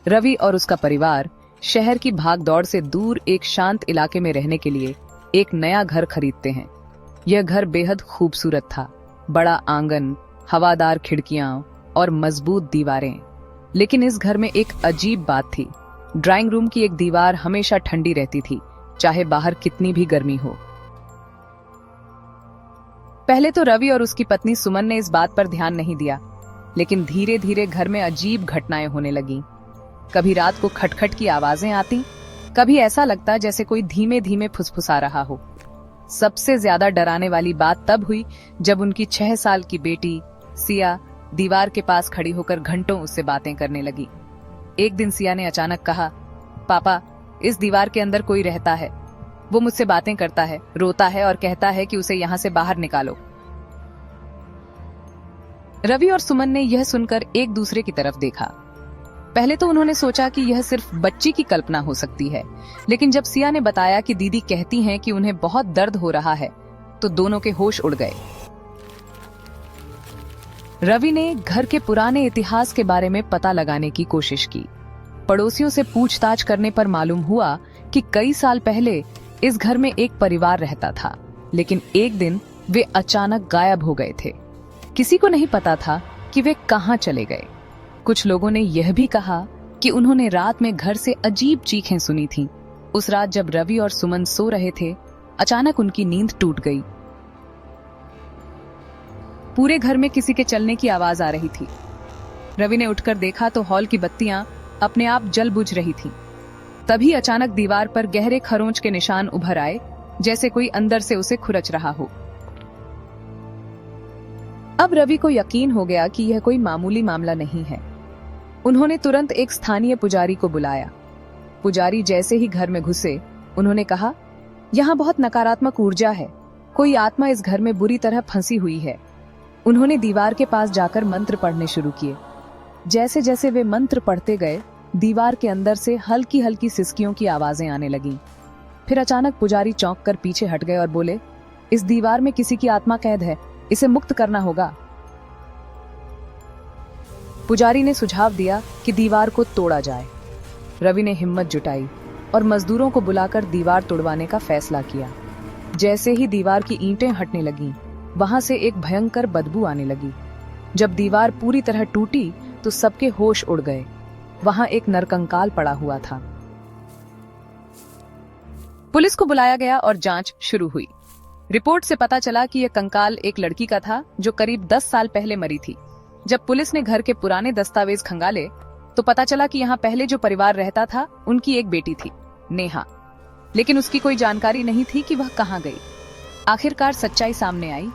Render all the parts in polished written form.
रवि और उसका परिवार शहर की भागदौड़ से दूर एक शांत इलाके में रहने के लिए एक नया घर खरीदते हैं। यह घर बेहद खूबसूरत था। बड़ा आंगन, हवादार खिड़कियां और मजबूत दीवारें। लेकिन इस घर में एक अजीब बात थी। ड्राइंग रूम की एक दीवार हमेशा ठंडी रहती थी, चाहे बाहर कितनी भी गर्मी हो। पहले तो रवि और उसकी पत्नी सुमन ने इस बात पर ध्यान नहीं दिया, लेकिन धीरे धीरे घर में अजीब घटनाएं होने लगीं। कभी रात को खटखट की आवाजें आती, कभी ऐसा लगता जैसे कोई धीमे धीमे फुसफुसा रहा हो। सबसे ज्यादा डराने वाली बात तब हुई जब उनकी 6 साल की बेटी सिया दीवार के पास खड़ी होकर घंटों उससे बातें करने लगी। एक दिन सिया ने अचानक कहा, पापा, इस दीवार के अंदर कोई रहता है। वो मुझसे बातें करता है, रोता है और कहता है कि उसे यहाँ से बाहर निकालो। रवि और सुमन ने यह सुनकर एक दूसरे की तरफ देखा। पहले तो उन्होंने सोचा कि यह सिर्फ बच्ची की कल्पना हो सकती है, लेकिन जब सिया ने बताया कि दीदी कहती हैं कि उन्हें बहुत दर्द हो रहा है, तो दोनों के होश उड़ गए। रवि ने घर के पुराने इतिहास के बारे में पता लगाने की कोशिश की। पड़ोसियों से पूछताछ करने पर मालूम हुआ कि कई साल पहले इस घर में एक परिवार रहता था, लेकिन एक दिन वे अचानक गायब हो गए थे। किसी को नहीं पता था कि वे कहां चले गए। कुछ लोगों ने यह भी कहा कि उन्होंने रात में घर से अजीब चीखें सुनी थीं। उस रात जब रवि और सुमन सो रहे थे, अचानक उनकी नींद टूट गई। पूरे घर में किसी के चलने की आवाज आ रही थी। रवि ने उठकर देखा तो हॉल की बत्तियां अपने आप जल बुझ रही थीं। तभी अचानक दीवार पर गहरे खरोंच के निशान उभर आए, जैसे कोई अंदर से उसे खुरच रहा हो। अब रवि को यकीन हो गया कि यह कोई मामूली मामला नहीं है। उन्होंने तुरंत एक स्थानीय पुजारी को बुलाया। पुजारी जैसे ही घर में घुसे, उन्होंने कहा, यहाँ बहुत नकारात्मक ऊर्जा है। कोई आत्मा इस घर में बुरी तरह फंसी हुई है। उन्होंने दीवार के पास जाकर मंत्र पढ़ने शुरू किए। जैसे जैसे वे मंत्र पढ़ते गए, दीवार के अंदर से हल्की हल्की सिसकियों की आवाजें आने लगीं। फिर अचानक पुजारी चौंक कर पीछे हट गए और बोले, इस दीवार में किसी की आत्मा कैद है, इसे मुक्त करना होगा। पुजारी ने सुझाव दिया कि दीवार को तोड़ा जाए। रवि ने हिम्मत जुटाई और मजदूरों को बुलाकर दीवार तोड़वाने का फैसला किया। जैसे ही दीवार की ईंटें हटने लगीं, वहां से एक भयंकर बदबू आने लगी। जब दीवार पूरी तरह टूटी तो सबके होश उड़ गए। वहां एक नरकंकाल पड़ा हुआ था। पुलिस को बुलाया गया और जांच शुरू हुई। रिपोर्ट से पता चला कि यह कंकाल एक लड़की का था जो करीब 10 साल पहले मरी थी। जब पुलिस ने घर के पुराने दस्तावेज खंगाले तो पता चला कि यहाँ पहले जो परिवार रहता था, उनकी एक बेटी थी, नेहा। लेकिन उसकी कोई जानकारी नहीं थी कि वह कहाँ गई। आखिरकार सच्चाई सामने आई।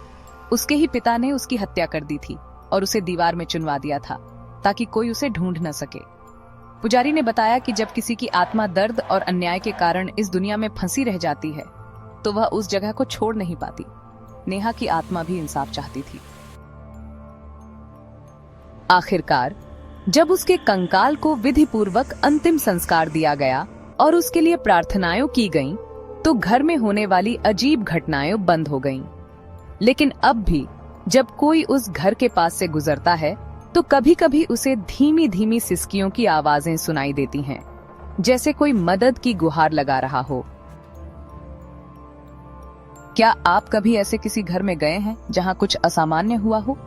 उसके ही पिता ने उसकी हत्या कर दी थी और उसे दीवार में चुनवा दिया था ताकि कोई उसे ढूंढ न सके। पुजारी ने बताया कि जब किसी की आत्मा दर्द और अन्याय के कारण इस दुनिया में फंसी रह जाती है, तो वह उस जगह को छोड़ नहीं पाती। नेहा की आत्मा भी इंसाफ चाहती थी। आखिरकार जब उसके कंकाल को विधि पूर्वक अंतिम संस्कार दिया गया और उसके लिए प्रार्थनाएं की गईं, तो घर में होने वाली अजीब घटनाएं बंद हो गईं। लेकिन अब भी जब कोई उस घर के पास से गुजरता है, तो कभी कभी उसे धीमी धीमी सिसकियों की आवाजें सुनाई देती हैं, जैसे कोई मदद की गुहार लगा रहा हो। क्या आप कभी ऐसे किसी घर में गए हैं जहां कुछ असामान्य हुआ हो?